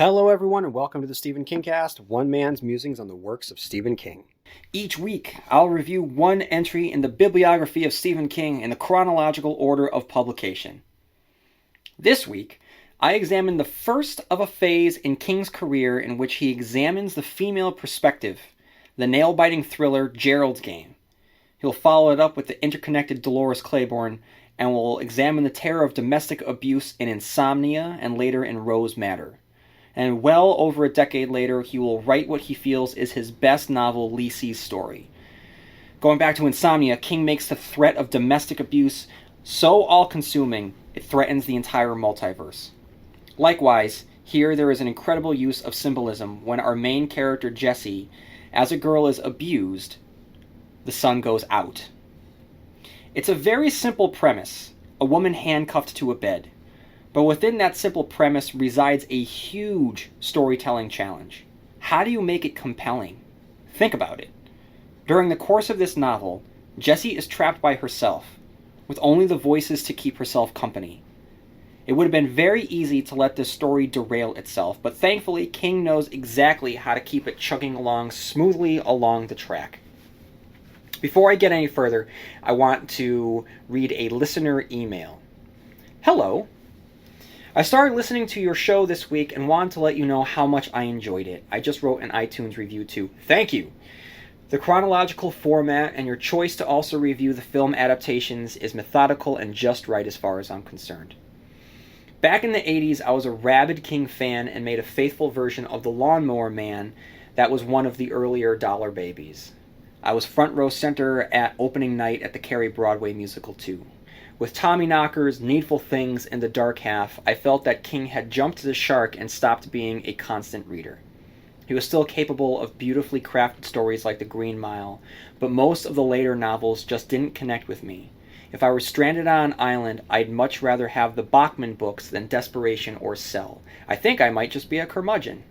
Hello, everyone, and welcome to the Stephen Kingcast, one man's musings on the works of Stephen King. Each week, I'll review one entry in the bibliography of Stephen King in the chronological order of publication. This week, I examine the first of a phase in King's career in which he examines the female perspective, the nail-biting thriller Gerald's Game. He'll follow it up with the interconnected Dolores Claiborne, and will examine the terror of domestic abuse in Insomnia and later in Rose Madder. And well over a decade later, he will write what he feels is his best novel, Lisey's Story. Going back to Insomnia, King makes the threat of domestic abuse so all-consuming, it threatens the entire multiverse. Likewise, here there is an incredible use of symbolism when our main character, Jessie, as a girl is abused, the sun goes out. It's a very simple premise, a woman handcuffed to a bed. But within that simple premise resides a huge storytelling challenge. How do you make it compelling? Think about it. During the course of this novel, Jessie is trapped by herself, with only the voices to keep herself company. It would have been very easy to let this story derail itself, but thankfully King knows exactly how to keep it chugging along smoothly along the track. Before I get any further, I want to read a listener email. Hello. I started listening to your show this week and wanted to let you know how much I enjoyed it. I just wrote an iTunes review too. Thank you! The chronological format and your choice to also review the film adaptations is methodical and just right as far as I'm concerned. Back in the 80s, I was a rabid King fan and made a faithful version of The Lawnmower Man that was one of the earlier dollar babies. I was front row center at opening night at the Carrie Broadway musical too. With Tommyknockers, Needful Things, and The Dark Half, I felt that King had jumped the shark and stopped being a constant reader. He was still capable of beautifully crafted stories like The Green Mile, but most of the later novels just didn't connect with me. If I were stranded on an island, I'd much rather have the Bachman books than Desperation or Cell. I think I might just be a curmudgeon.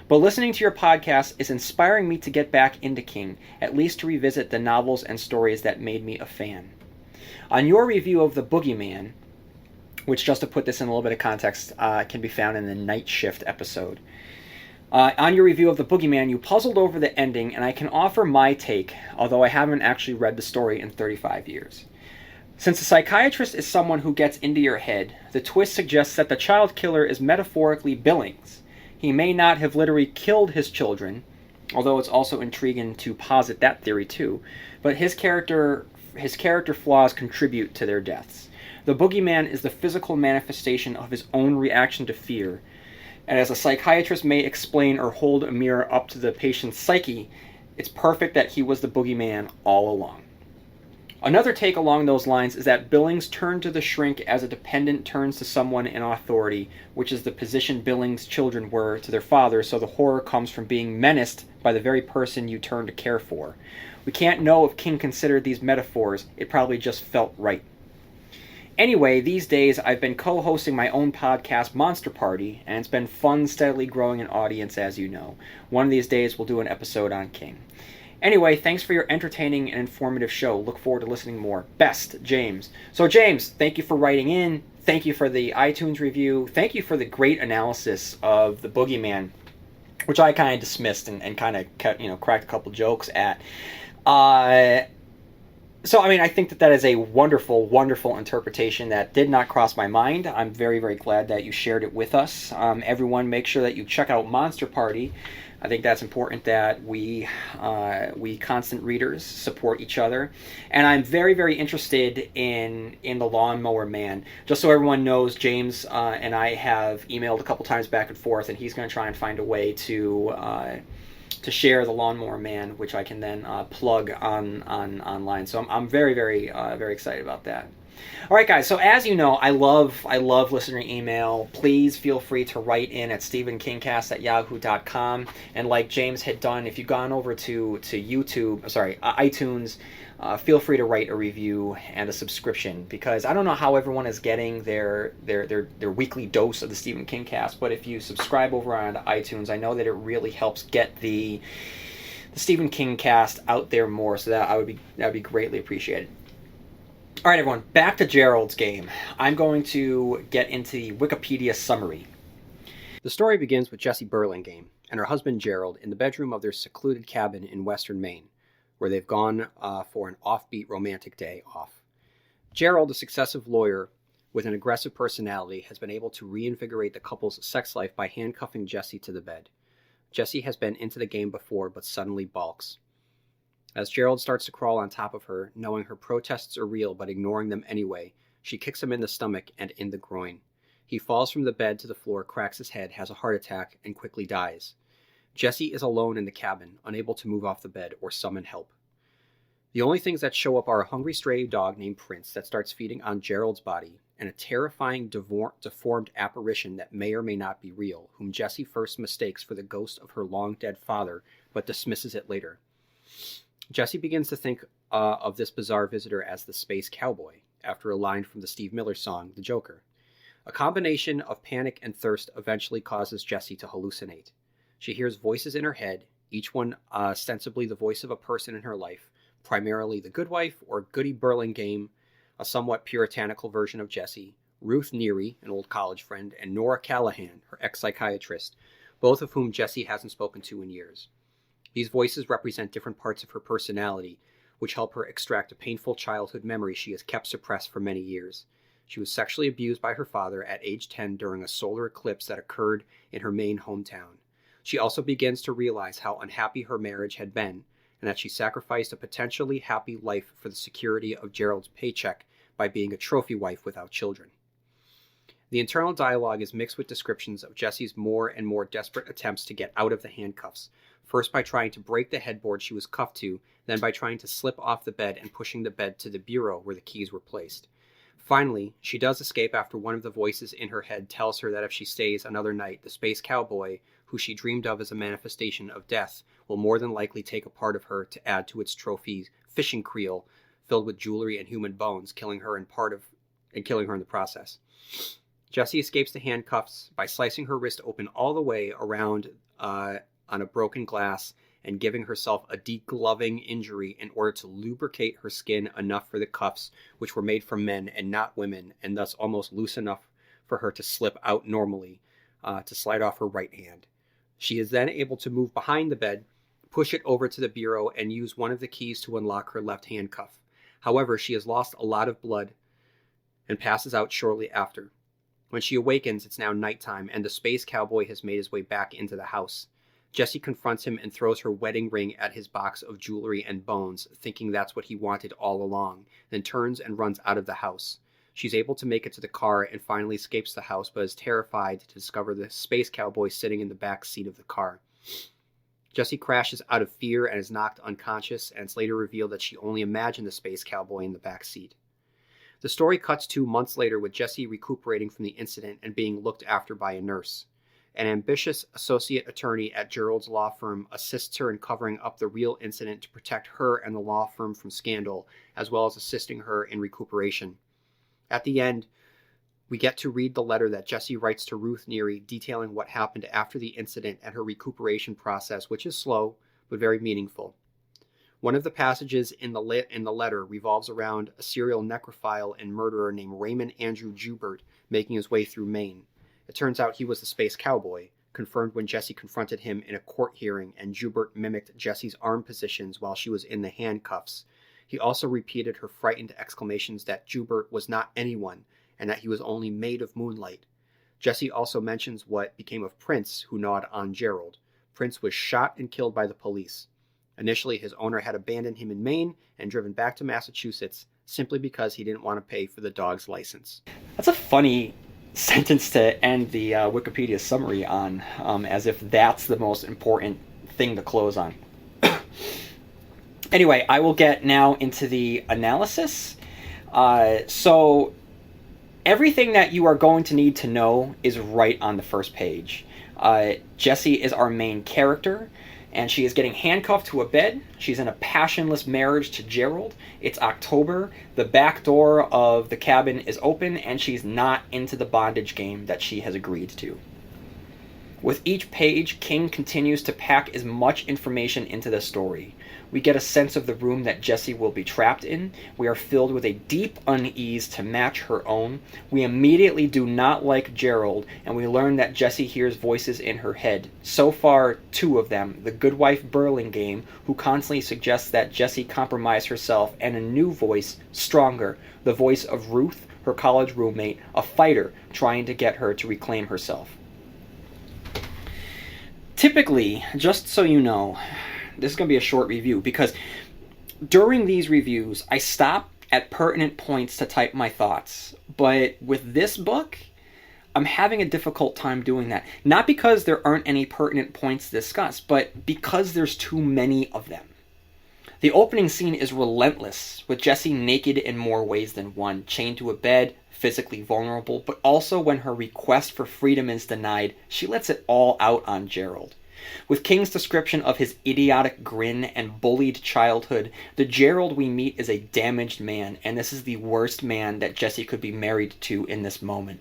But listening to your podcast is inspiring me to get back into King, at least to revisit the novels and stories that made me a fan. On your review of The Boogeyman, which, just to put this in a little bit of context, can be found in the Night Shift episode. On your review of The Boogeyman, you puzzled over the ending, and I can offer my take, although I haven't actually read the story in 35 years. Since a psychiatrist is someone who gets into your head, the twist suggests that the child killer is metaphorically Billings. He may not have literally killed his children, although it's also intriguing to posit that theory too, but his character flaws contribute to their deaths. The boogeyman is the physical manifestation of his own reaction to fear, and as a psychiatrist may explain or hold a mirror up to the patient's psyche, it's perfect that he was the boogeyman all along. Another take along those lines is that Billings turned to the shrink as a dependent turns to someone in authority, which is the position Billings' children were to their father, so the horror comes from being menaced by the very person you turn to care for. We can't know if King considered these metaphors, it probably just felt right. Anyway, these days I've been co-hosting my own podcast, Monster Party, and it's been fun steadily growing an audience, as you know. One of these days we'll do an episode on King. Anyway, thanks for your entertaining and informative show. Look forward to listening more. Best, James. So James, thank you for writing in. Thank you for the iTunes review. Thank you for the great analysis of The Boogeyman, which I kind of dismissed and kind of cracked a couple jokes at. So, I think that is a wonderful, wonderful interpretation that did not cross my mind. I'm very, very glad that you shared it with us. Everyone, make sure that you check out Monster Party. I think that's important that we constant readers support each other. And I'm very, very interested in The Lawnmower Man. Just so everyone knows, James and I have emailed a couple times back and forth, and he's going to try and find a way to share The Lawnmower Man, which I can then plug online. So I'm very, very, very excited about that. All right, guys. So as you know, I love listener email. Please feel free to write in at stephenkingcast@yahoo.com. And like James had done, if you've gone over to iTunes, feel free to write a review and a subscription, because I don't know how everyone is getting their weekly dose of the Stephen Kingcast, but if you subscribe over on iTunes, I know that it really helps get the Stephen Kingcast out there more. So that would be greatly appreciated. All right, everyone, back to Gerald's Game. I'm going to get into the Wikipedia summary. The story begins with Jessie Burlingame and her husband Gerald in the bedroom of their secluded cabin in western Maine, where they've gone for an offbeat romantic day off. Gerald, a successive lawyer with an aggressive personality, has been able to reinvigorate the couple's sex life by handcuffing Jessie to the bed. Jessie has been into the game before, but suddenly balks. As Gerald starts to crawl on top of her, knowing her protests are real but ignoring them anyway, she kicks him in the stomach and in the groin. He falls from the bed to the floor, cracks his head, has a heart attack, and quickly dies. Jessie is alone in the cabin, unable to move off the bed or summon help. The only things that show up are a hungry stray dog named Prince that starts feeding on Gerald's body, and a terrifying deformed apparition that may or may not be real, whom Jessie first mistakes for the ghost of her long-dead father, but dismisses it later. Jessie begins to think of this bizarre visitor as the space cowboy, after a line from the Steve Miller song, The Joker. A combination of panic and thirst eventually causes Jessie to hallucinate. She hears voices in her head, each one ostensibly the voice of a person in her life, primarily the good wife or Goody Burlingame, a somewhat puritanical version of Jessie, Ruth Neary, an old college friend, and Nora Callahan, her ex-psychiatrist, both of whom Jessie hasn't spoken to in years. These voices represent different parts of her personality, which help her extract a painful childhood memory she has kept suppressed for many years. She was sexually abused by her father at age 10 during a solar eclipse that occurred in her Maine hometown. She also begins to realize how unhappy her marriage had been, and that she sacrificed a potentially happy life for the security of Gerald's paycheck by being a trophy wife without children. The internal dialogue is mixed with descriptions of Jessie's more and more desperate attempts to get out of the handcuffs, first by trying to break the headboard she was cuffed to, then by trying to slip off the bed and pushing the bed to the bureau where the keys were placed. Finally, she does escape after one of the voices in her head tells her that if she stays another night, the space cowboy, who she dreamed of as a manifestation of death, will more than likely take a part of her to add to its trophy fishing creel filled with jewelry and human bones, killing her in the process. Jessie escapes the handcuffs by slicing her wrist open all the way around on a broken glass and giving herself a degloving injury in order to lubricate her skin enough for the cuffs, which were made for men and not women, and thus almost loose enough for her to slip out normally, to slide off her right hand. She is then able to move behind the bed, push it over to the bureau, and use one of the keys to unlock her left handcuff. However, she has lost a lot of blood and passes out shortly after. When she awakens, it's now nighttime, and the space cowboy has made his way back into the house. Jessie confronts him and throws her wedding ring at his box of jewelry and bones, thinking that's what he wanted all along, then turns and runs out of the house. She's able to make it to the car and finally escapes the house, but is terrified to discover the space cowboy sitting in the back seat of the car. Jessie crashes out of fear and is knocked unconscious, and it's later revealed that she only imagined the space cowboy in the back seat. The story cuts to months later with Jessie recuperating from the incident and being looked after by a nurse. An ambitious associate attorney at Gerald's law firm assists her in covering up the real incident to protect her and the law firm from scandal, as well as assisting her in recuperation. At the end, we get to read the letter that Jessie writes to Ruth Neary detailing what happened after the incident and her recuperation process, which is slow but very meaningful. One of the passages in the letter revolves around a serial necrophile and murderer named Raymond Andrew Joubert making his way through Maine. It turns out he was the space cowboy, confirmed when Jessie confronted him in a court hearing, and Joubert mimicked Jessie's arm positions while she was in the handcuffs. He also repeated her frightened exclamations that Joubert was not anyone, and that he was only made of moonlight. Jessie also mentions what became of Prince, who gnawed on Gerald. Prince was shot and killed by the police. Initially, his owner had abandoned him in Maine and driven back to Massachusetts simply because he didn't want to pay for the dog's license. That's a funny sentence to end the Wikipedia summary on, as if that's the most important thing to close on. Anyway, I will get now into the analysis. So everything that you are going to need to know is right on the first page. Jessie is our main character, and she is getting handcuffed to a bed. She's in a passionless marriage to Gerald. It's October. The back door of the cabin is open, and she's not into the bondage game that she has agreed to. With each page, King continues to pack as much information into the story. We get a sense of the room that Jessie will be trapped in. We are filled with a deep unease to match her own. We immediately do not like Gerald, and we learn that Jessie hears voices in her head. So far, 2 of them. The good wife Burlingame, who constantly suggests that Jessie compromise herself, and a new voice, stronger, the voice of Ruth, her college roommate, a fighter trying to get her to reclaim herself. Typically, just so you know, this is going to be a short review because during these reviews, I stop at pertinent points to type my thoughts. But with this book, I'm having a difficult time doing that. Not because there aren't any pertinent points to discuss, but because there's too many of them. The opening scene is relentless, with Jessie naked in more ways than one, chained to a bed, physically vulnerable, but also when her request for freedom is denied, she lets it all out on Gerald. With King's description of his idiotic grin and bullied childhood, the Gerald we meet is a damaged man, and this is the worst man that Jessie could be married to in this moment.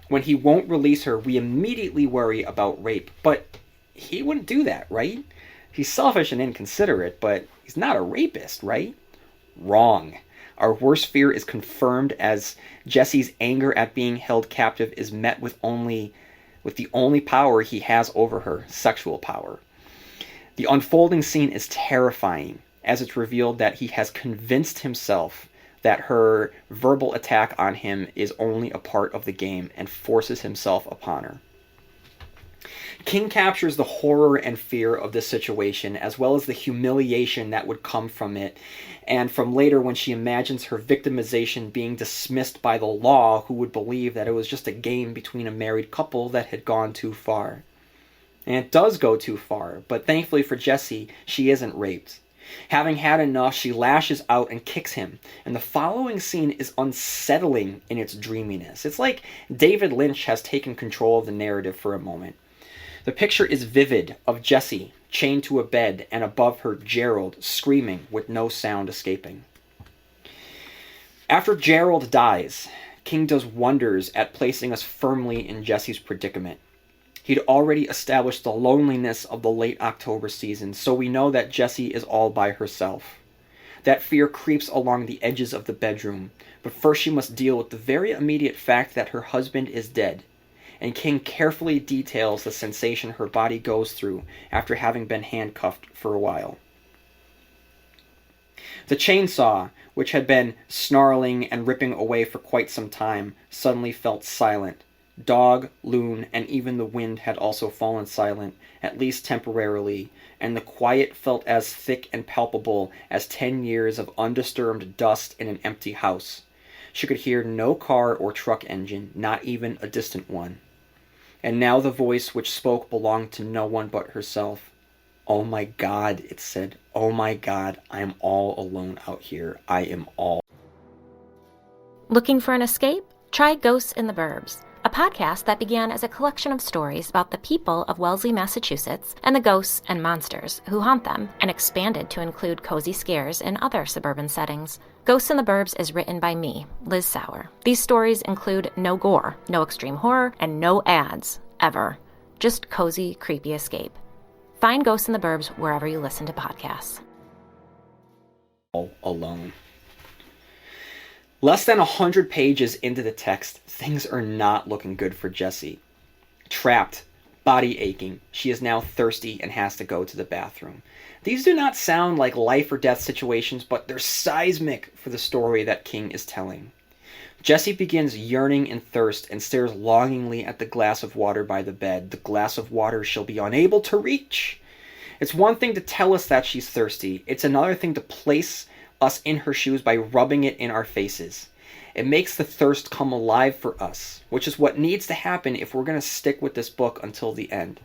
When he won't release her, we immediately worry about rape, but he wouldn't do that, right? He's selfish and inconsiderate, but he's not a rapist, right? Wrong. Our worst fear is confirmed as Jessie's anger at being held captive is met with the only power he has over her, sexual power. The unfolding scene is terrifying as it's revealed that he has convinced himself that her verbal attack on him is only a part of the game and forces himself upon her. King captures the horror and fear of this situation, as well as the humiliation that would come from it, and from later when she imagines her victimization being dismissed by the law, who would believe that it was just a game between a married couple that had gone too far. And it does go too far, but thankfully for Jessie, she isn't raped. Having had enough, she lashes out and kicks him, and the following scene is unsettling in its dreaminess. It's like David Lynch has taken control of the narrative for a moment. The picture is vivid of Jessie chained to a bed and above her Gerald screaming with no sound escaping. After Gerald dies, King does wonders at placing us firmly in Jessie's predicament. He'd already established the loneliness of the late October season, so we know that Jessie is all by herself. That fear creeps along the edges of the bedroom, but first she must deal with the very immediate fact that her husband is dead. And King carefully details the sensation her body goes through after having been handcuffed for a while. The chainsaw, which had been snarling and ripping away for quite some time, suddenly felt silent. Dog, loon, and even the wind had also fallen silent, at least temporarily, and the quiet felt as thick and palpable as 10 years of undisturbed dust in an empty house. She could hear no car or truck engine, not even a distant one. And now the voice which spoke belonged to no one but herself. "Oh my God," it said. "Oh my God, I am all alone out here. I am all." Looking for an escape? Try Ghosts in the Burbs, a podcast that began as a collection of stories about the people of Wellesley, Massachusetts, and the ghosts and monsters who haunt them, and expanded to include cozy scares in other suburban settings. Ghosts in the Burbs is written by me, Liz Sauer. These stories include no gore, no extreme horror, and no ads, ever. Just cozy, creepy escape. Find Ghosts in the Burbs wherever you listen to podcasts. All alone. Less than 100 pages into the text, things are not looking good for Jessie. Trapped, body aching, she is now thirsty and has to go to the bathroom. These do not sound like life or death situations, but they're seismic for the story that King is telling. Jessie begins yearning in thirst and stares longingly at the glass of water by the bed, the glass of water she'll be unable to reach. It's one thing to tell us that she's thirsty. It's another thing to place us in her shoes by rubbing it in our faces. It makes the thirst come alive for us, which is what needs to happen if we're going to stick with this book until the end.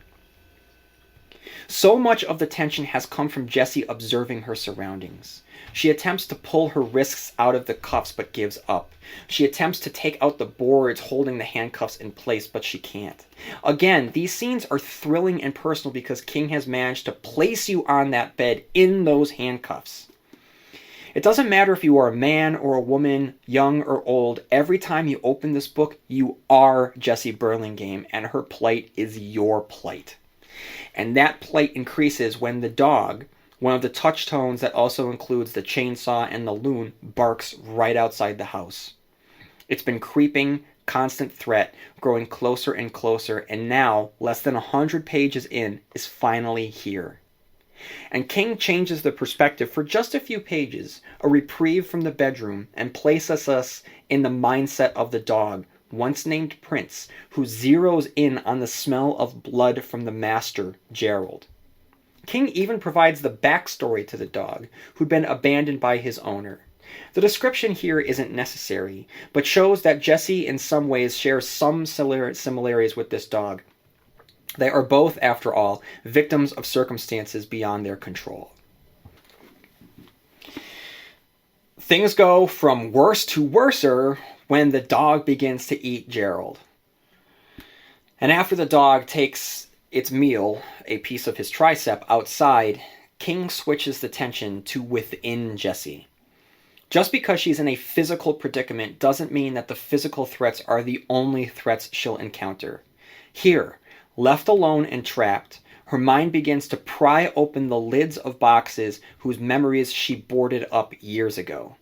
So much of the tension has come from Jessie observing her surroundings. She attempts to pull her wrists out of the cuffs but gives up. She attempts to take out the boards holding the handcuffs in place, but she can't. Again, these scenes are thrilling and personal because King has managed to place you on that bed in those handcuffs. It doesn't matter if you are a man or a woman, young or old, every time you open this book, you are Jessie Burlingame, and her plight is your plight. And that plight increases when the dog, one of the touchtones that also includes the chainsaw and the loon, barks right outside the house. It's been creeping, constant threat, growing closer and closer, and now, less than 100 pages in, is finally here. And King changes the perspective for just a few pages, a reprieve from the bedroom, and places us in the mindset of the dog, once named Prince, who zeroes in on the smell of blood from the master, Gerald. King even provides the backstory to the dog, who'd been abandoned by his owner. The description here isn't necessary, but shows that Jessie in some ways shares some similarities with this dog. They are both, after all, victims of circumstances beyond their control. Things go from worse to worser when the dog begins to eat Gerald. And after the dog takes its meal, a piece of his tricep, outside, King switches the tension to within Jessie. Just because she's in a physical predicament doesn't mean that the physical threats are the only threats she'll encounter. Here, left alone and trapped, her mind begins to pry open the lids of boxes whose memories she boarded up years ago.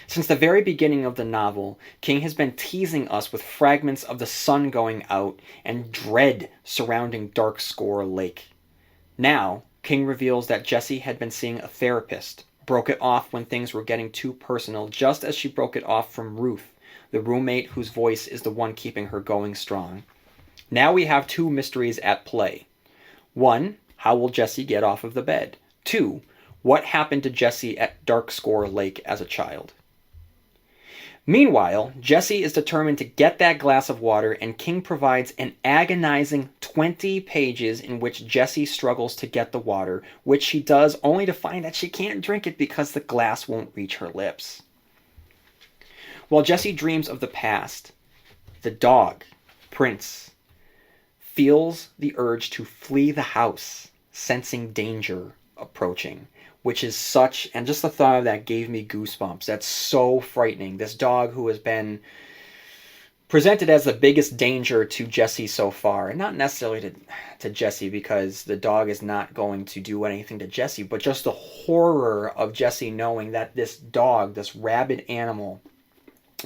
Since the very beginning of the novel, King has been teasing us with fragments of the sun going out and dread surrounding Dark Score Lake. Now, King reveals that Jessie had been seeing a therapist, broke it off when things were getting too personal, just as she broke it off from Ruth, the roommate whose voice is the one keeping her going strong. Now we have two mysteries at play. 1, how will Jessie get off of the bed? 2, what happened to Jessie at Dark Score Lake as a child? Meanwhile, Jessie is determined to get that glass of water, and King provides an agonizing 20 pages in which Jessie struggles to get the water, which she does only to find that she can't drink it because the glass won't reach her lips. While Jessie dreams of the past, the dog, Prince, feels the urge to flee the house, sensing danger approaching, which is such, and just the thought of that gave me goosebumps. That's so frightening. This dog who has been presented as the biggest danger to Jessie so far, and not necessarily to Jessie because the dog is not going to do anything to Jessie, but just the horror of Jessie knowing that this dog, this rabid animal,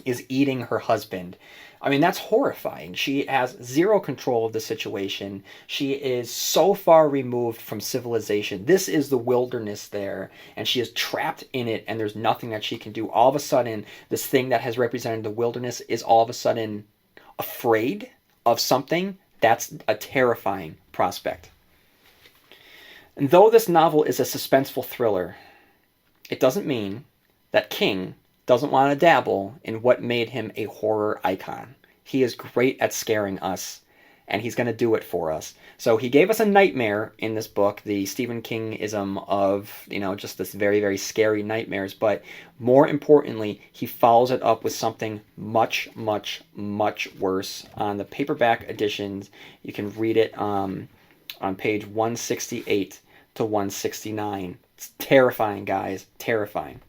is eating her husband. I mean, that's horrifying. She has zero control of the situation. She is so far removed from civilization. This is the wilderness there, and she is trapped in it, and there's nothing that she can do. All of a sudden, this thing that has represented the wilderness is all of a sudden afraid of something. That's a terrifying prospect. And though this novel is a suspenseful thriller, it doesn't mean that King doesn't want to dabble in what made him a horror icon. He is great at scaring us, and he's going to do it for us. So he gave us a nightmare in this book, the Stephen King-ism of, just this very, very scary nightmares. But more importantly, he follows it up with something much, much, much worse. On the paperback editions, you can read it on page 168 to 169. It's terrifying, guys. Terrifying.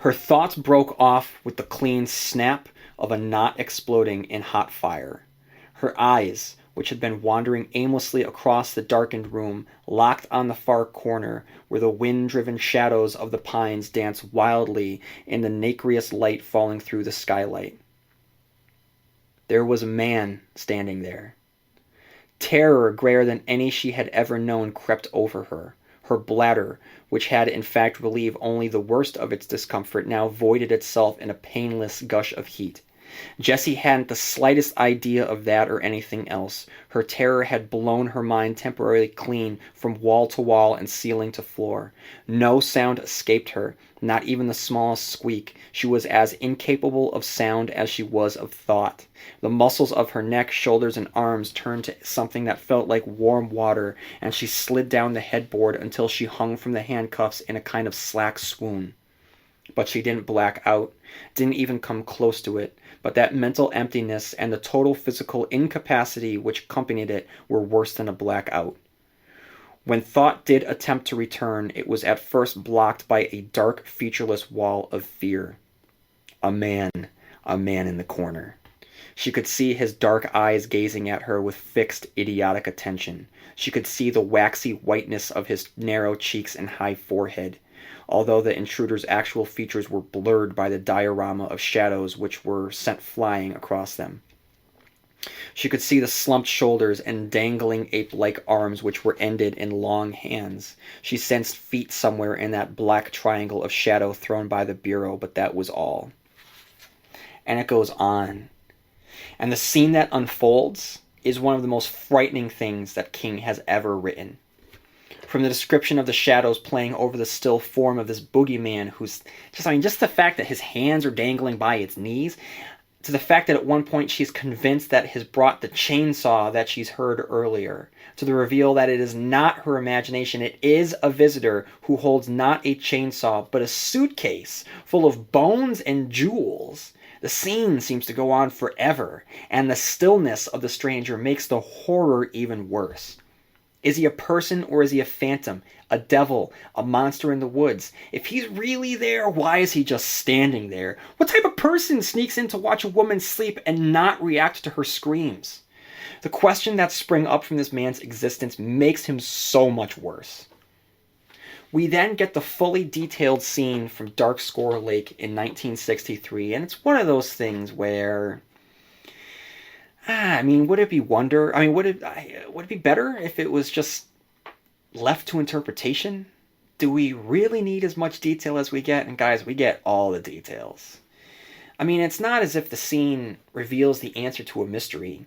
Her thoughts broke off with the clean snap of a knot exploding in hot fire. Her eyes, which had been wandering aimlessly across the darkened room, locked on the far corner where the wind-driven shadows of the pines danced wildly in the nacreous light falling through the skylight. There was a man standing there. Terror greater than any she had ever known crept over her. Her bladder, which had in fact relieved only the worst of its discomfort, now voided itself in a painless gush of heat. Jessie hadn't the slightest idea of that or anything else. Her terror had blown her mind temporarily clean from wall to wall and ceiling to floor. No sound escaped her, not even the smallest squeak. She was as incapable of sound as she was of thought. The muscles of her neck, shoulders, and arms turned to something that felt like warm water, and she slid down the headboard until she hung from the handcuffs in a kind of slack swoon. But she didn't black out, didn't even come close to it. But that mental emptiness and the total physical incapacity which accompanied it were worse than a blackout. When thought did attempt to return, it was at first blocked by a dark, featureless wall of fear. A man in the corner. She could see his dark eyes gazing at her with fixed, idiotic attention. She could see the waxy whiteness of his narrow cheeks and high forehead, although the intruder's actual features were blurred by the diorama of shadows which were sent flying across them. She could see the slumped shoulders and dangling ape-like arms which were ended in long hands. She sensed feet somewhere in that black triangle of shadow thrown by the bureau, but that was all. And it goes on. And the scene that unfolds is one of the most frightening things that King has ever written. From the description of the shadows playing over the still form of this boogeyman who's just the fact that his hands are dangling by its knees, to the fact that at one point she's convinced that has brought the chainsaw that she's heard earlier, to the reveal that it is not her imagination, it is a visitor who holds not a chainsaw, but a suitcase full of bones and jewels. The scene seems to go on forever, and the stillness of the stranger makes the horror even worse. Is he a person or is he a phantom, a devil, a monster in the woods? If he's really there, why is he just standing there? What type of person sneaks in to watch a woman sleep and not react to her screams? The question that sprang up from this man's existence makes him so much worse. We then get the fully detailed scene from Dark Score Lake in 1963, and it's one of those things where, would it be would it be better if it was just left to interpretation? Do we really need as much detail as we get? And guys, we get all the details. It's not as if the scene reveals the answer to a mystery.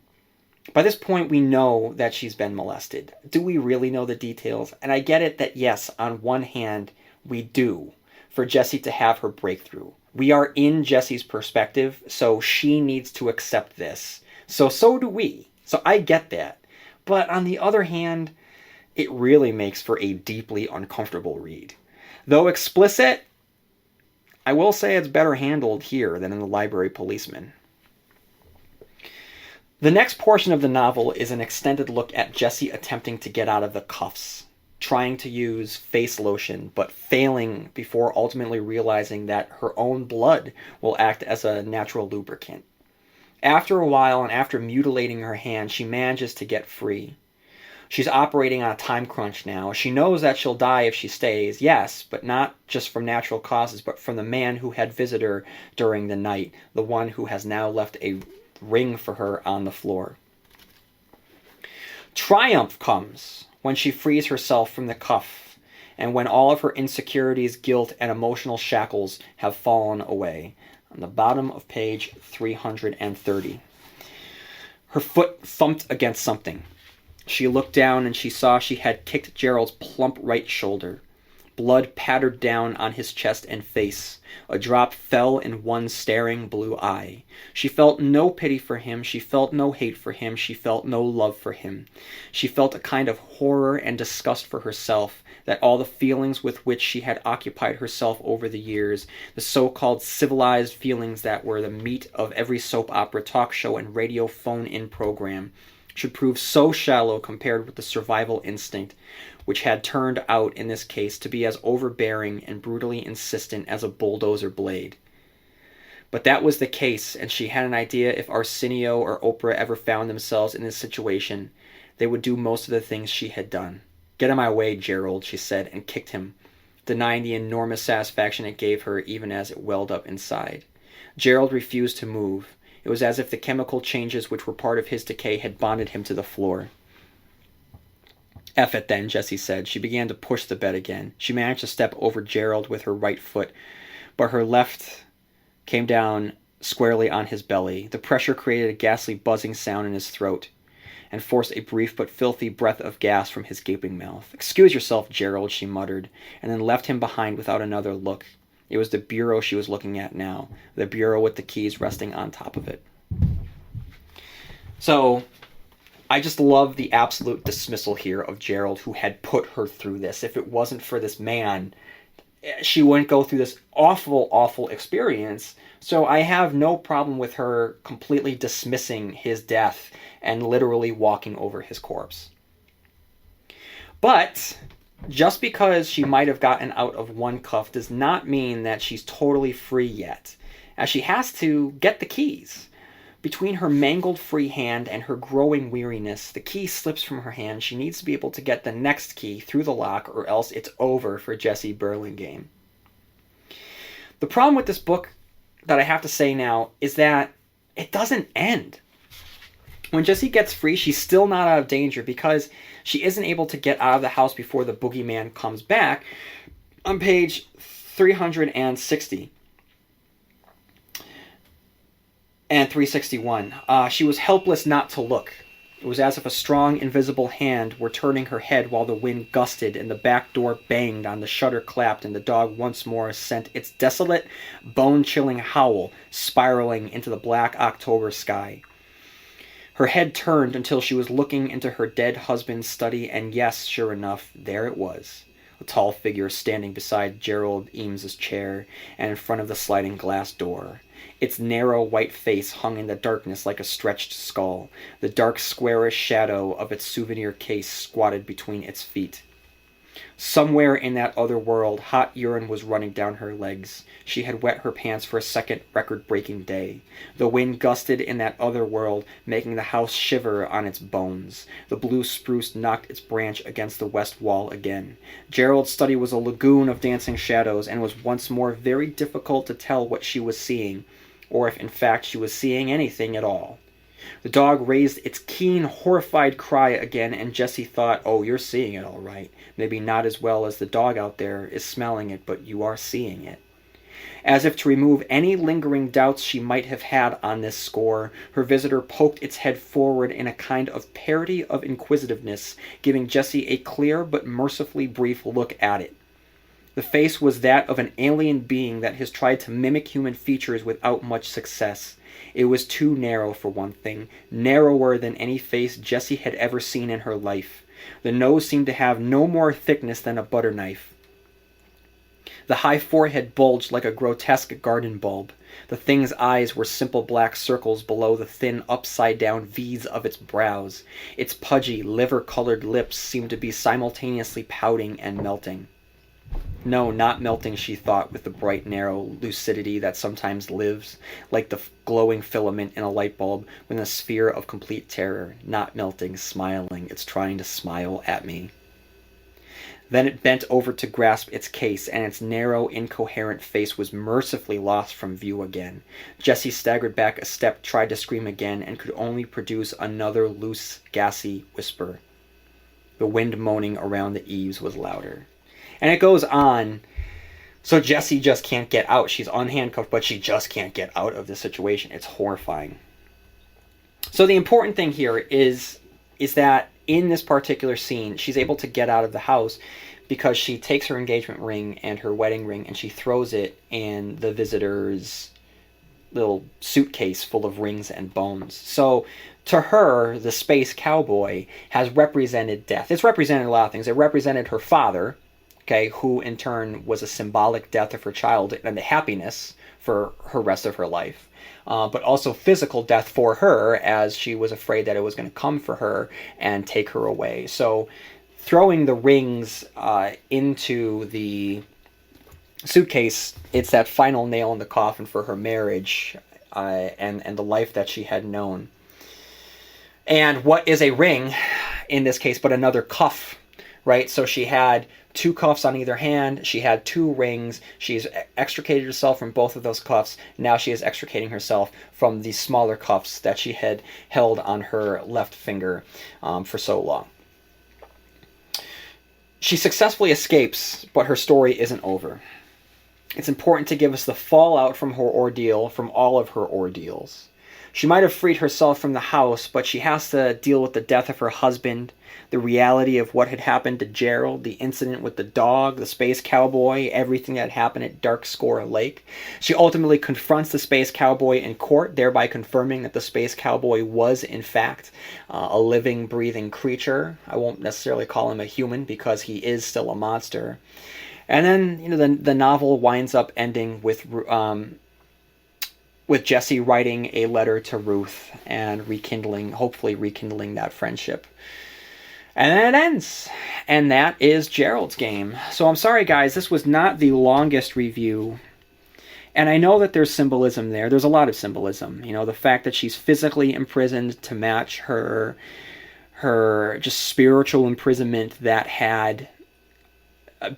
By this point, we know that she's been molested. Do we really know the details? And I get it that, yes, on one hand, we do, for Jessie to have her breakthrough. We are in Jessie's perspective, so she needs to accept this. So do we. So I get that. But on the other hand, it really makes for a deeply uncomfortable read. Though explicit, I will say it's better handled here than in The Library Policeman. The next portion of the novel is an extended look at Jessie attempting to get out of the cuffs, trying to use face lotion, but failing before ultimately realizing that her own blood will act as a natural lubricant. After a while, and after mutilating her hand, she manages to get free. She's operating on a time crunch now. She knows that she'll die if she stays, yes, but not just from natural causes, but from the man who had visited her during the night, the one who has now left a ring for her on the floor. Triumph comes when she frees herself from the cuff, and when all of her insecurities, guilt, and emotional shackles have fallen away. On the bottom of page 330. Her foot thumped against something. She looked down and she saw she had kicked Gerald's plump right shoulder. Blood pattered down on his chest and face. A drop fell in one staring blue eye. She felt no pity for him. She felt no hate for him. She felt no love for him. She felt a kind of horror and disgust for herself, that all the feelings with which she had occupied herself over the years, the so-called civilized feelings that were the meat of every soap opera, talk show, and radio phone-in program, should prove so shallow compared with the survival instinct, which had turned out in this case to be as overbearing and brutally insistent as a bulldozer blade. But that was the case, and she had an idea if Arsenio or Oprah ever found themselves in this situation, they would do most of the things she had done. "Get in my way, Gerald," she said, and kicked him, denying the enormous satisfaction it gave her even as it welled up inside. Gerald refused to move. It was as if the chemical changes which were part of his decay had bonded him to the floor. "F it then," Jessie said. She began to push the bed again. She managed to step over Gerald with her right foot, but her left came down squarely on his belly. The pressure created a ghastly buzzing sound in his throat, and forced a brief but filthy breath of gas from his gaping mouth. "Excuse yourself, Gerald," she muttered, and then left him behind without another look. It was the bureau she was looking at now, the bureau with the keys resting on top of it. So, I just love the absolute dismissal here of Gerald, who had put her through this. If it wasn't for this man, she wouldn't go through this awful, awful experience. So I have no problem with her completely dismissing his death and literally walking over his corpse. But just because she might have gotten out of one cuff does not mean that she's totally free yet, as she has to get the keys. Between her mangled free hand and her growing weariness, the key slips from her hand. She needs to be able to get the next key through the lock, or else it's over for Jessie Burlingame. The problem with this book that I have to say now is that it doesn't end. When Jessie gets free, she's still not out of danger because she isn't able to get out of the house before the boogeyman comes back. On page 360 and 361, she was helpless not to look. It was as if a strong, invisible hand were turning her head while the wind gusted and the back door banged on the shutter clapped and the dog once more sent its desolate, bone-chilling howl spiraling into the black October sky. Her head turned until she was looking into her dead husband's study, and yes, sure enough, there it was. A tall figure standing beside Gerald Eames's chair and in front of the sliding glass door. Its narrow white face hung in the darkness like a stretched skull. The dark squarish shadow of its souvenir case squatted between its feet. Somewhere in that other world, hot urine was running down her legs. She had wet her pants for a second record-breaking day. The wind gusted in that other world, making the house shiver on its bones. The blue spruce knocked its branch against the west wall again. Gerald's study was a lagoon of dancing shadows, and was once more very difficult to tell what she was seeing, or if in fact she was seeing anything at all. The dog raised its keen, horrified cry again, and Jessie thought, oh, you're seeing it all right. Maybe not as well as the dog out there is smelling it, but you are seeing it. As if to remove any lingering doubts she might have had on this score, her visitor poked its head forward in a kind of parody of inquisitiveness, giving Jessie a clear but mercifully brief look at it. The face was that of an alien being that has tried to mimic human features without much success. It was too narrow, for one thing, narrower than any face Jessie had ever seen in her life. The nose seemed to have no more thickness than a butter knife. The high forehead bulged like a grotesque garden bulb. The thing's eyes were simple black circles below the thin upside-down V's of its brows. Its pudgy, liver-colored lips seemed to be simultaneously pouting and melting. No, not melting, she thought, with the bright, narrow lucidity that sometimes lives, like the glowing filament in a light bulb, within a sphere of complete terror. Not melting, smiling. It's trying to smile at me. Then it bent over to grasp its case, and its narrow, incoherent face was mercifully lost from view again. Jessie staggered back a step, tried to scream again, and could only produce another loose, gassy whisper. The wind moaning around the eaves was louder. And it goes on. So Jessie just can't get out. She's unhandcuffed, but she just can't get out of this situation. It's horrifying. So the important thing here is that in this particular scene, she's able to get out of the house because she takes her engagement ring and her wedding ring and she throws it in the visitor's little suitcase full of rings and bones. So to her, the space cowboy has represented death. It's represented a lot of things. It represented her father, okay, who in turn was a symbolic death of her child and the happiness for her rest of her life. But also physical death for her, as she was afraid that it was going to come for her and take her away. So throwing the rings into the suitcase, it's that final nail in the coffin for her marriage and the life that she had known. And what is a ring in this case but another cuff, right? So she had 2 cuffs on either hand. She had 2 rings. She's extricated herself from both of those cuffs. Now she is extricating herself from the smaller cuffs that she had held on her left finger for so long. She successfully escapes, but her story isn't over. It's important to give us the fallout from her ordeal, from all of her ordeals. She might have freed herself from the house, but she has to deal with the death of her husband, the reality of what had happened to Gerald, the incident with the dog, the space cowboy, everything that happened at Dark Score Lake. She ultimately confronts the space cowboy in court, thereby confirming that the space cowboy was, in fact, a living, breathing creature. I won't necessarily call him a human because he is still a monster. And then, the novel winds up ending with Jessie writing a letter to Ruth and hopefully rekindling that friendship. And then it ends. and that is Gerald's Game. So I'm sorry, guys, this was not the longest review. And I know that there's symbolism there. There's a lot of symbolism. You know, the fact that she's physically imprisoned to match her just spiritual imprisonment that had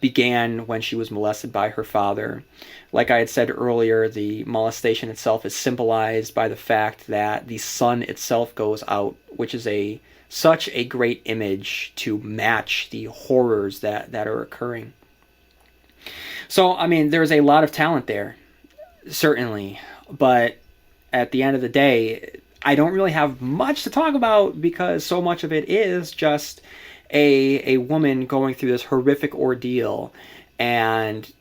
began when she was molested by her father. Like I had said earlier, the molestation itself is symbolized by the fact that the sun itself goes out, which is such a great image to match the horrors that are occurring. So, I mean, there's a lot of talent there, certainly. But at the end of the day, I don't really have much to talk about because so much of it is just a woman going through this horrific ordeal. And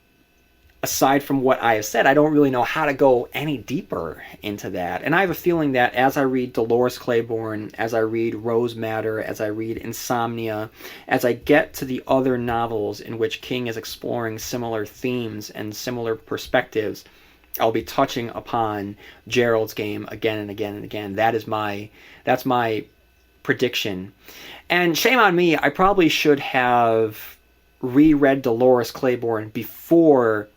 aside from what I have said, I don't really know how to go any deeper into that. And I have a feeling that as I read Dolores Claiborne, as I read Rose Madder, as I read Insomnia, as I get to the other novels in which King is exploring similar themes and similar perspectives, I'll be touching upon Gerald's Game again and again and again. That's my prediction. And shame on me, I probably should have reread Dolores Claiborne before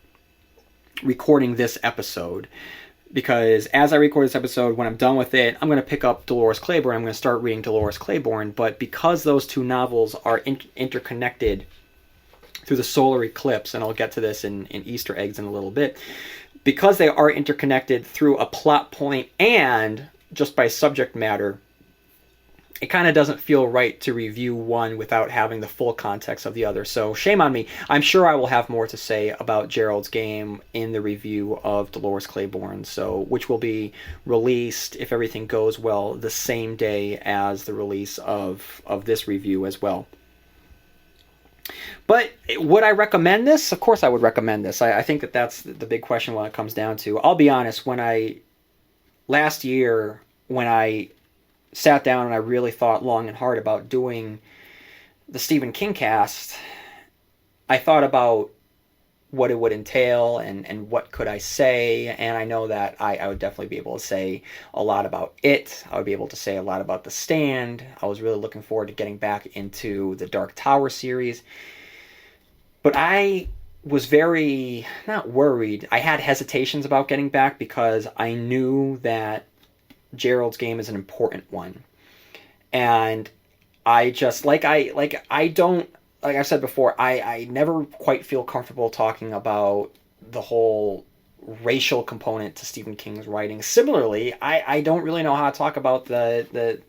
recording this episode, because as I record this episode, when I'm done with it, I'm going to pick up Dolores Claiborne. I'm going to start reading Dolores Claiborne. But because those two novels are interconnected through the solar eclipse, and I'll get to this in Easter eggs in a little bit, because they are interconnected through a plot point and just by subject matter, it kind of doesn't feel right to review one without having the full context of the other. So shame on me. I'm sure I will have more to say about Gerald's Game in the review of Dolores Claiborne, which will be released, if everything goes well, the same day as the release of this review as well. But would I recommend this? Of course I would recommend this. I think that's the big question when it comes down to. I'll be honest, last year, when I sat down and I really thought long and hard about doing the Stephen Kingcast, I thought about what it would entail and what could I say, and I know that I would definitely be able to say a lot about it. I would be able to say a lot about The Stand. I was really looking forward to getting back into the Dark Tower series. But I was very, not worried, I had hesitations about getting back because I knew that Gerald's Game is an important one. And I just, like I've said before, I never quite feel comfortable talking about the whole racial component to Stephen King's writing. Similarly, I don't really know how to talk about the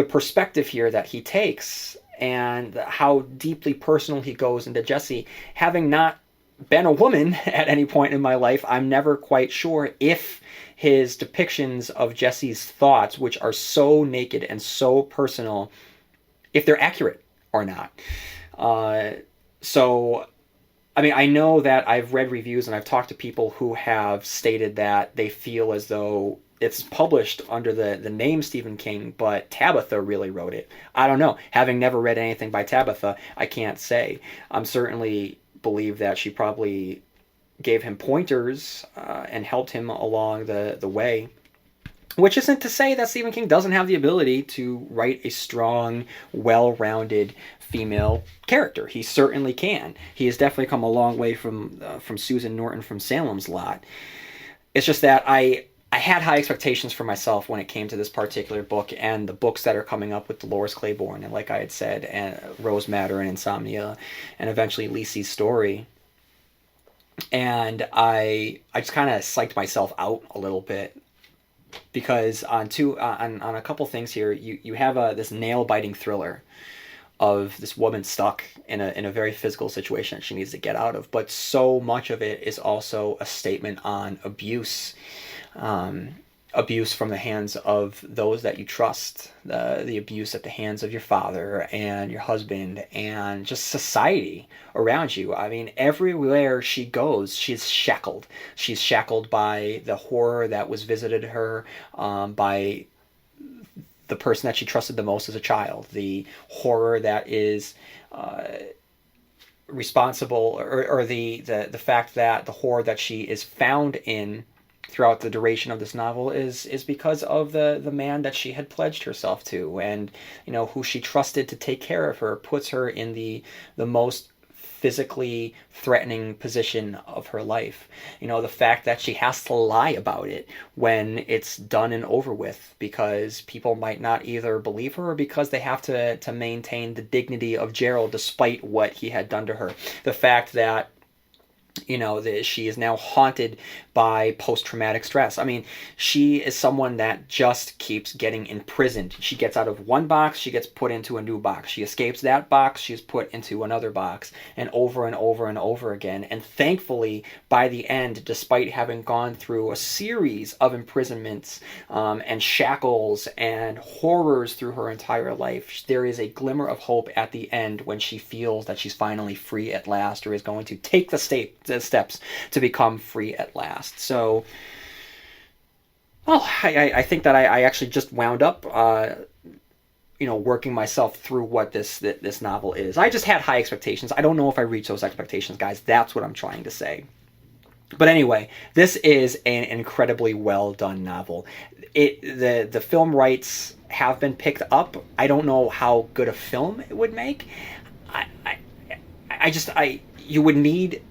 perspective here that he takes and how deeply personal he goes into Jessie. Having not been a woman at any point in my life, I'm never quite sure if his depictions of Jessie's thoughts, which are so naked and so personal, if they're accurate or not. So, I mean, I know that I've read reviews and I've talked to people who have stated that they feel as though it's published under the name Stephen King, but Tabitha really wrote it. I don't know. Having never read anything by Tabitha, I can't say. I'm certainly believe that she probably gave him pointers and helped him along the way. Which isn't to say that Stephen King doesn't have the ability to write a strong, well-rounded female character. He certainly can. He has definitely come a long way from Susan Norton from Salem's Lot. It's just that I had high expectations for myself when it came to this particular book and the books that are coming up with Dolores Claiborne and, like I had said, and Rose Madder and Insomnia and eventually Lisey's Story. And I just kind of psyched myself out a little bit because on a couple things here, you have this nail-biting thriller of this woman stuck in a very physical situation that she needs to get out of, but so much of it is also a statement on abuse. Abuse from the hands of those that you trust, the abuse at the hands of your father and your husband and just society around you. I mean, everywhere she goes, she's shackled. She's shackled by the horror that was visited her, by the person that she trusted the most as a child, the horror that is responsible, or the fact that the horror that she is found in throughout the duration of this novel is because of the man that she had pledged herself to, and who she trusted to take care of her, puts her in the most physically threatening position of her life. The fact that she has to lie about it when it's done and over with, because people might not either believe her or because they have to maintain the dignity of Gerald despite what he had done to her. The fact that she is now haunted by post-traumatic stress. I mean, she is someone that just keeps getting imprisoned. She gets out of one box, she gets put into a new box. She escapes that box, she's put into another box, and over and over and over again. And thankfully, by the end, despite having gone through a series of imprisonments and shackles and horrors through her entire life, there is a glimmer of hope at the end when she feels that she's finally free at last, or is going to take the steps to become free at last. So, I think that I actually just wound up, working myself through what this novel is. I just had high expectations. I don't know if I reached those expectations, guys. That's what I'm trying to say. But anyway, this is an incredibly well done novel. The film rights have been picked up. I don't know how good a film it would make. You would need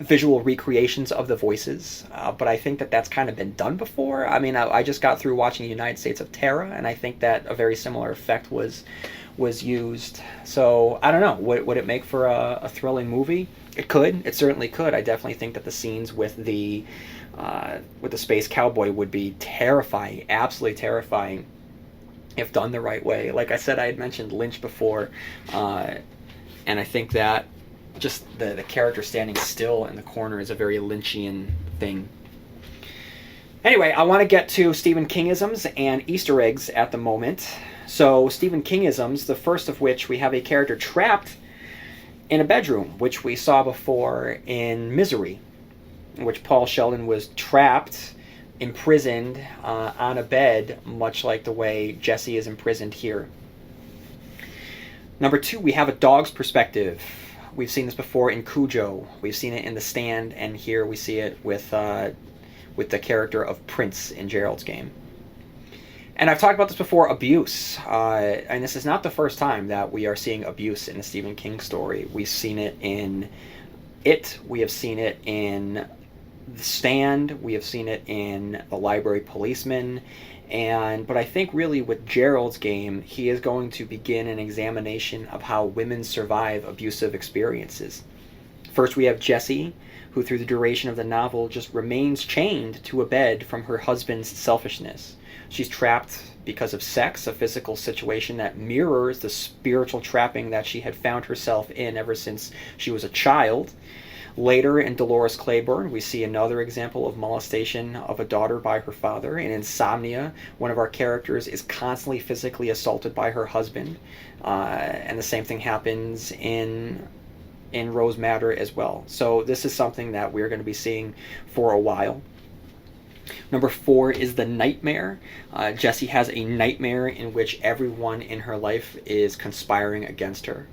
visual recreations of the voices, but I think that that's kind of been done before. I mean, I just got through watching United States of Terror, and I think that a very similar effect was used. So I don't know, would it make for a thrilling movie? It could. It certainly could. I definitely think that the scenes with the space cowboy would be terrifying, absolutely terrifying, if done the right way. Like I said, I had mentioned Lynch before, and I think that just the character standing still in the corner is a very Lynchian thing. Anyway, I want to get to Stephen Kingisms and Easter eggs at the moment. So Stephen Kingisms, the first of which, we have a character trapped in a bedroom, which we saw before in Misery, in which Paul Sheldon was trapped, imprisoned on a bed, much like the way Jesse is imprisoned here. Number 2, we have a dog's perspective. We've seen this before in Cujo. We've seen it in The Stand, and here we see it with the character of Prince in Gerald's Game. And I've talked about this before, abuse. And this is not the first time that we are seeing abuse in a Stephen King story. We've seen it in It. We have seen it in The Stand. We have seen it in The Library Policeman. But I think really with Gerald's Game, he is going to begin an examination of how women survive abusive experiences. First, we have Jessie, who through the duration of the novel just remains chained to a bed from her husband's selfishness. She's trapped because of sex, a physical situation that mirrors the spiritual trapping that she had found herself in ever since she was a child. Later in Dolores Claiborne, we see another example of molestation of a daughter by her father. In Insomnia, one of our characters is constantly physically assaulted by her husband. And the same thing happens in Rose Madder as well. So this is something that we're going to be seeing for a while. Number 4 is the nightmare. Jessie has a nightmare in which everyone in her life is conspiring against her.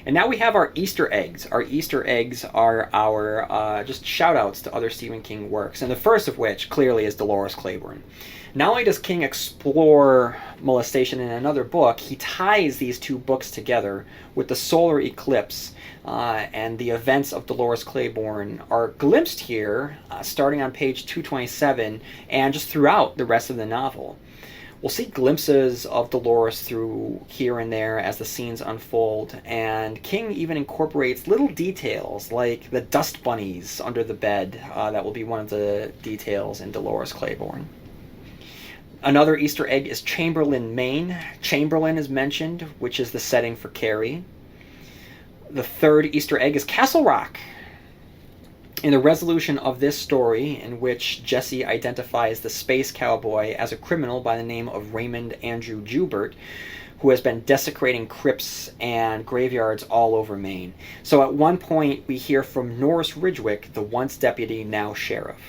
And now we have our Easter eggs. Our Easter eggs are our just shout-outs to other Stephen King works, and the first of which clearly is Dolores Claiborne. Not only does King explore molestation in another book, he ties these two books together with the solar eclipse, and the events of Dolores Claiborne are glimpsed here, starting on page 227, and just throughout the rest of the novel. We'll see glimpses of Dolores through here and there as the scenes unfold, and King even incorporates little details like the dust bunnies under the bed. That will be one of the details in Dolores Claiborne. Another Easter egg is Chamberlain, Maine. Chamberlain is mentioned, which is the setting for Carrie. The third Easter egg is Castle Rock. In the resolution of this story, in which Jessie identifies the space cowboy as a criminal by the name of Raymond Andrew Joubert, who has been desecrating crypts and graveyards all over Maine. So at one point, we hear from Norris Ridgwick, the once deputy, now sheriff.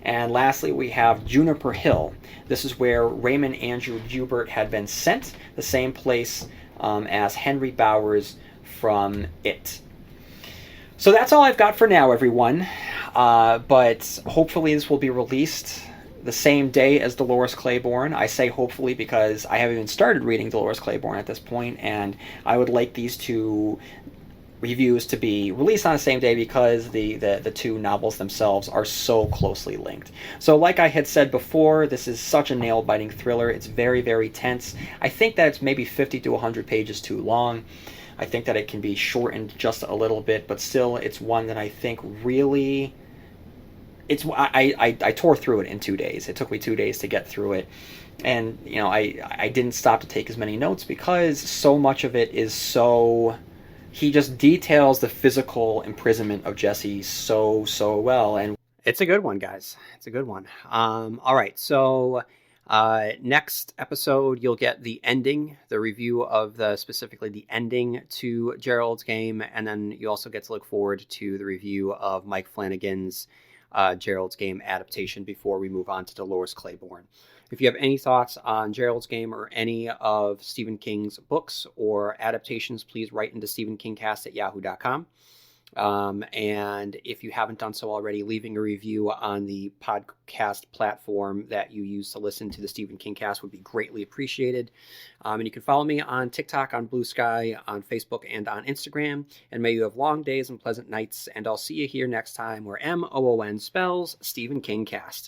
And lastly, we have Juniper Hill. This is where Raymond Andrew Joubert had been sent, the same place as Henry Bowers from It. So that's all I've got for now, everyone. But hopefully this will be released the same day as Dolores Claiborne. I say hopefully because I haven't even started reading Dolores Claiborne at this point, and I would like these two reviews to be released on the same day because the two novels themselves are so closely linked. So like I had said before, this is such a nail-biting thriller. It's very, very tense. I think that it's maybe 50 to 100 pages too long. I think that it can be shortened just a little bit, but still it's one that I think really... I tore through it in 2 days. It took me 2 days to get through it. And, you know, I didn't stop to take as many notes because so much of it is so... He just details the physical imprisonment of Jesse so well, and it's a good one, guys. It's a good one. All right, so next episode you'll get the ending, the review of specifically the ending to Gerald's game, and then you also get to look forward to the review of Mike Flanagan's Gerald's Game adaptation before we move on to Dolores Claiborne. If you have any thoughts on Gerald's Game or any of Stephen King's books or adaptations, please write into stephenkingcast@yahoo.com. And if you haven't done so already, leaving a review on the podcast platform that you use to listen to the Stephen Kingcast would be greatly appreciated. And you can follow me on TikTok, on Blue Sky, on Facebook, and on Instagram. And may you have long days and pleasant nights. And I'll see you here next time where MOON spells Stephen Kingcast.